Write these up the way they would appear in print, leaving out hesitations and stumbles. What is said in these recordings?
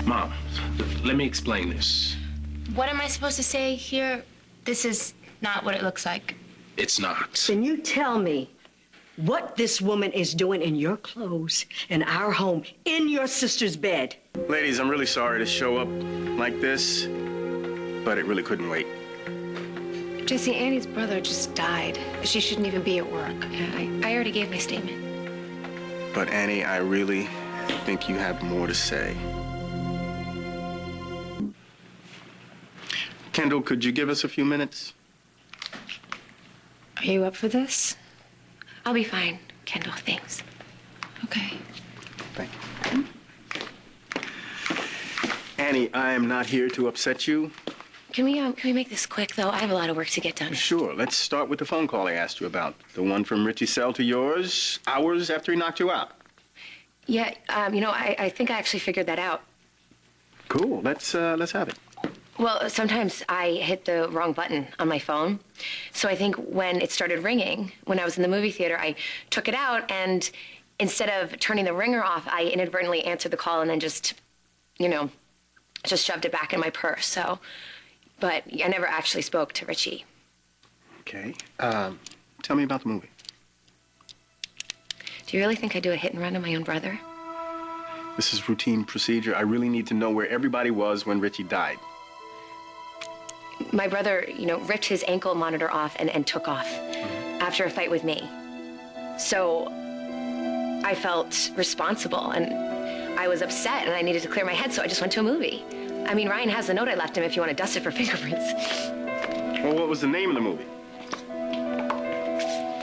Mom, let me explain this. What am I supposed to say here? This is not what it looks like. It's not. Can you tell me what this woman is doing in your clothes, in our home, in your sister's bed? Ladies, I'm really sorry to show up like this, but it really couldn't wait. Jesse, Annie's brother just died. She shouldn't even be at work. I already gave my statement. But Annie, I really think you have more to say. Kendall, could you give us a few minutes? Are you up for this? I'll be fine, Kendall, thanks. Okay. Thank you. Annie, I am not here to upset you. Can we make this quick, though? I have a lot of work to get done. Sure. Let's start with the phone call I asked you about. The one from Richie's cell to yours, hours after he knocked you out. Yeah, I think I actually figured that out. Cool. Let's have it. Well, sometimes I hit the wrong button on my phone. So I think when it started ringing, when I was in the movie theater, I took it out, and instead of turning the ringer off, I inadvertently answered the call and then just shoved it back in my purse. So, but I never actually spoke to Richie. Okay. Tell me about the movie. Do you really think I do a hit and run on my own brother? This is routine procedure. I really need to know where everybody was when Richie died. My brother, ripped his ankle monitor off and took off after a fight with me. So I felt responsible, and I was upset, and I needed to clear my head, so I just went to a movie. I mean, Ryan has the note I left him if you want to dust it for fingerprints. Well, what was the name of the movie?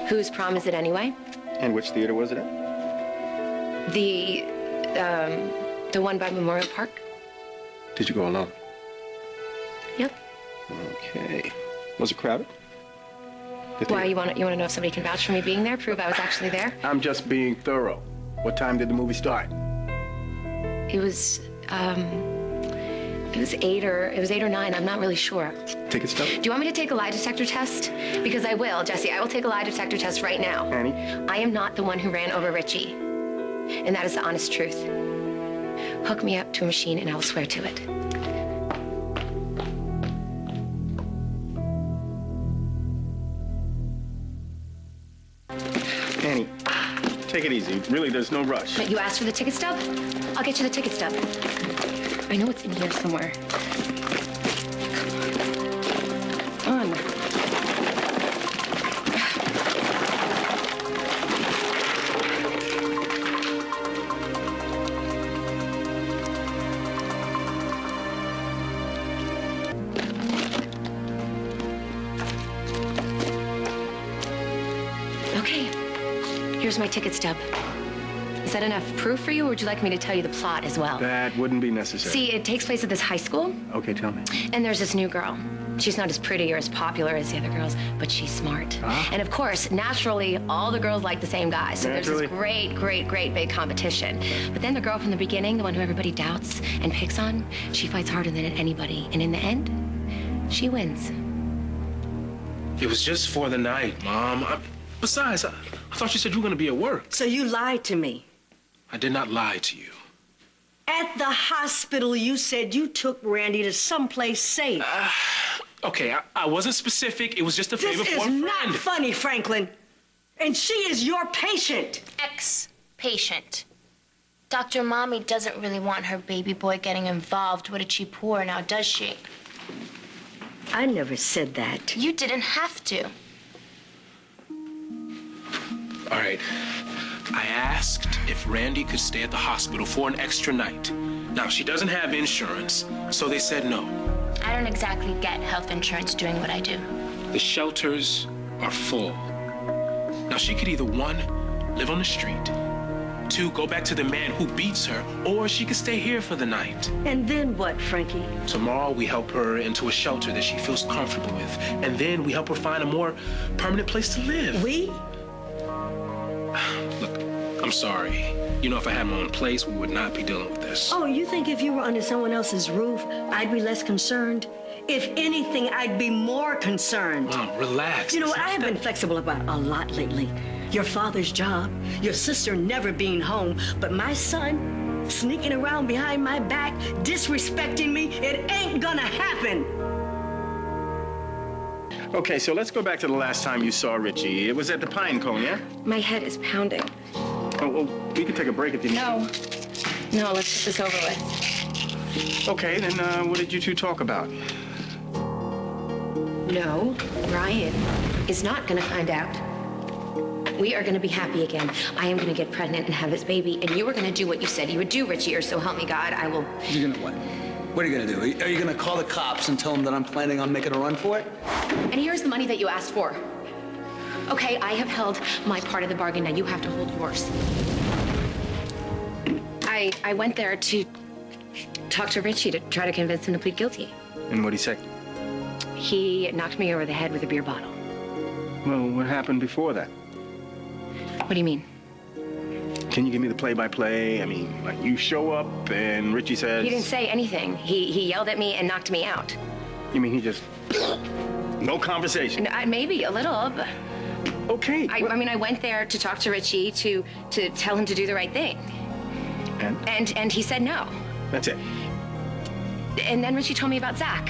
Whose prom is it anyway? And which theater was it at? The one by Memorial Park. Did you go alone? Yep. Okay. Was it crowded? Why, you want to know if somebody can vouch for me being there, prove I was actually there? I'm just being thorough. What time did the movie start? It was 8 or 9. I'm not really sure. Ticket stub? Do you want me to take a lie detector test? Because I will, Jesse. I will take a lie detector test right now. Annie? I am not the one who ran over Richie. And that is the honest truth. Hook me up to a machine and I will swear to it. Annie, take it easy. Really, there's no rush. But you asked for the ticket stub? I'll get you the ticket stub. I know it's in here somewhere. Come on. Okay, here's my ticket stub. Is that enough proof for you, or would you like me to tell you the plot as well? That wouldn't be necessary. See, it takes place at this high school. Okay, tell me. And there's this new girl. She's not as pretty or as popular as the other girls, but she's smart. And of course, naturally, all the girls like the same guy. So there's this great big competition. But then the girl from the beginning, the one who everybody doubts and picks on, she fights harder than anybody. And in the end, she wins. It was just for the night, Mom. Besides, I thought you said you were going to be at work. So you lied to me. I did not lie to you. At the hospital, you said you took Randi to someplace safe. Okay, I wasn't specific. It was just a favor for a friend. This is not funny, Franklin. And she is your patient. Ex-patient. Dr. Mommy doesn't really want her baby boy getting involved with a cheap whore, now does she? I never said that. You didn't have to. All right. I asked if Randi could stay at the hospital for an extra night. Now, she doesn't have insurance, so they said no. I don't exactly get health insurance doing what I do. The shelters are full. Now, she could either, 1, live on the street, 2, go back to the man who beats her, or she could stay here for the night. And then what, Frankie? Tomorrow, we help her into a shelter that she feels comfortable with, and then we help her find a more permanent place to live. We? Look, I'm sorry. If I had my own place, we would not be dealing with this. Oh, you think if you were under someone else's roof, I'd be less concerned? If anything, I'd be more concerned. Mom, relax. You know what? I have been flexible about a lot lately. Your father's job, your sister never being home, but my son, sneaking around behind my back, disrespecting me. It ain't gonna happen. Okay, so let's go back to the last time you saw Richie. It was at the Pine Cone, yeah? My head is pounding. Oh, well, we can take a break if you need. No, let's get this over with. Okay, then what did you two talk about? No, Ryan is not going to find out. We are going to be happy again. I am going to get pregnant and have this baby, and you are going to do what you said you would do, Richie, or so help me God, I will... You're going to what? What are you going to do? Are you going to call the cops and tell them that I'm planning on making a run for it? And here's the money that you asked for. Okay, I have held my part of the bargain. Now you have to hold yours. I went there to talk to Richie to try to convince him to plead guilty. And what'd he say? He knocked me over the head with a beer bottle. Well, what happened before that? What do you mean? Can you give me the play-by-play? I mean, like you show up and Richie says... He didn't say anything. He yelled at me and knocked me out. You mean he just... No conversation? Maybe a little, but... Okay. I mean, I went there to talk to Richie to tell him to do the right thing. And? And he said no. That's it. And then Richie told me about Zach.